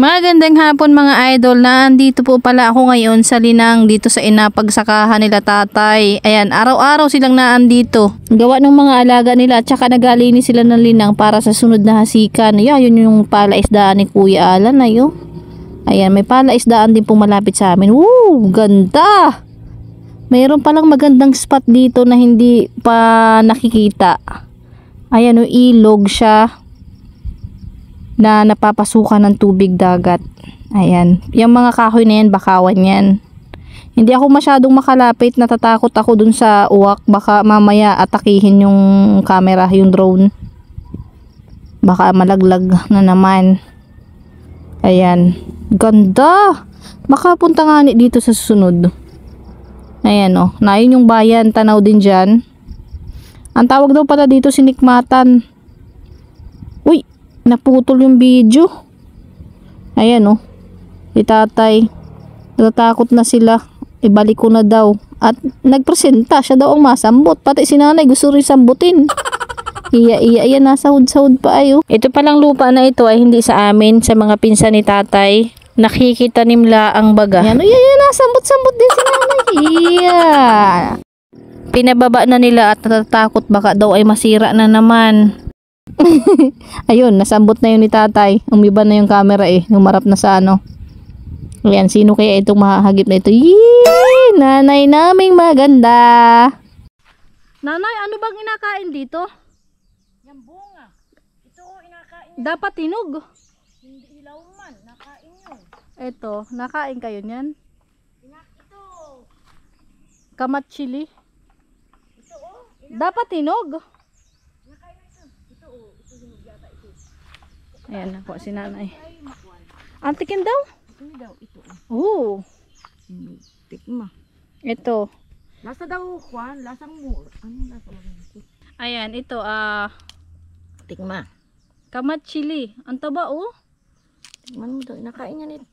Magandang hapon mga idol, nandito po pala ako ngayon sa Linang dito sa inapagsakahan nila tatay. Ayan, araw-araw silang naandito. Gawa ng mga alaga nila at saka nagalinis sila ng linang para sa sunod na hasikan. Ayan, yun yung palaisdaan ni Kuya Alan ayo. Ayan, may palaisdaan din po malapit sa amin. Woo, ganda! Mayroon palang magandang spot dito na hindi pa nakikita. Ayan, ilog siya na napapasukan ng tubig dagat. Ayan. Yung mga kahoy na yan, bakawan yan. Hindi ako masyadong makalapit. Natatakot ako dun sa uwak. Baka mamaya atakihin yung camera, yung drone. Baka malaglag na naman. Ayan. Ganda! Makapunta nga dito sa susunod. Ayan o. Na yun yung bayan. Tanaw din dyan. Ang tawag daw pala dito sinikmatan. Uy! Naputol yung video. Ayan o. Si tatay. Natatakot na sila. Ibalik ko na daw. At nagpresenta. Siya daw ang masambot. Pati si nanay gusto rin sambutin. Iya. Ayan, nasahod-sahod pa ayo. Ito palang lupa na ito ay hindi sa amin. Sa mga pinsan ni tatay. Nakikitanim la ang baga. Ayan, nasambot-sambot din si nanay. Iya. Pinababa na nila at natatakot baka daw ay masira na naman. Ayun, nasambot na yun ni tatay. Umiba na yung camera Humarap na sa ano. Ayan, sino kaya itong mahahagip na ito? Yee! Nanay naming maganda. Nanay, ano bang inakain dito? Yung bunga. Ito inakain. Dapat tinog. Hindi ilaw man. Nakain yun. Ito, nakain kayo niyan? Ito. Kamat chili. Ito Dapat tinog. Nakain na ito. Ito hinog yata ito. Ayan ako si nanay. Antikin daw? Ito daw. Ito Oo. Tikma. Ito. Lasa daw Juan. Lasang mo. Ano lasa mo ito? Ayan, ito Tikma. kamat chili. Ang taba Tikman mo daw. Nakain niya nito.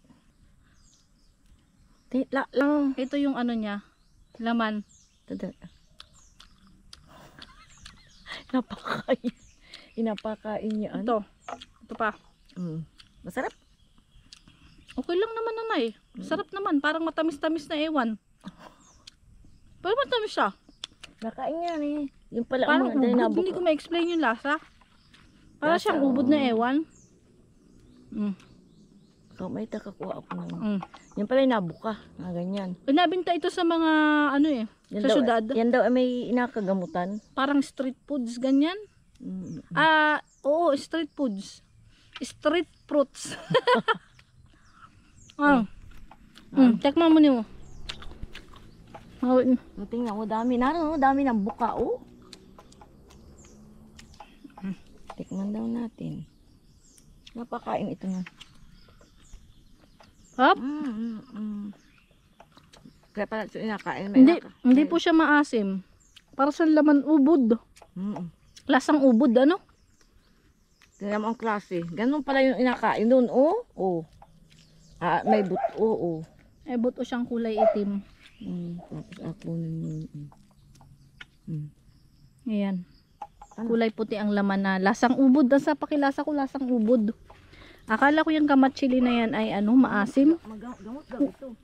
Lang. Ito yung ano niya. Laman. Napakain. Inapakain niya. Ito. Ito pa. Masarap. Okay lang naman nanay. Sarap naman. Parang matamis-tamis na ewan. Pero matamis siya. Nakain niya yung pala Parang ang mga ubod. Hindi ko ma-explain yung lasa. Para siyang ubod na ewan. So, may takakuha ako naman. Yan pala yung nabuka. Ganyan. Nabinta ito sa mga Yan sa daw, syudad. Yan daw ay may inakagamutan. Parang street foods, ganyan. Oo, street foods. Street fruits. Tekman mo niyo. Tingnan mo, dami na, dami ng buka, Tikman daw natin. Napakain ito na. Hop? Kaya pala ito inakain. Hindi po siya maasim. Para sa laman ubod. Lasang ubod, ano? Tingnan mo ang klase. Ganun pala yung inakain doon, may buto, Buto siyang kulay itim. Tapos ako yun. Ayan. Kulay puti ang laman na lasang ubod. Sa pakilasa ko lasang ubod. Akala ko yung kamat chili na yan ay maasim. Gamot daw ito.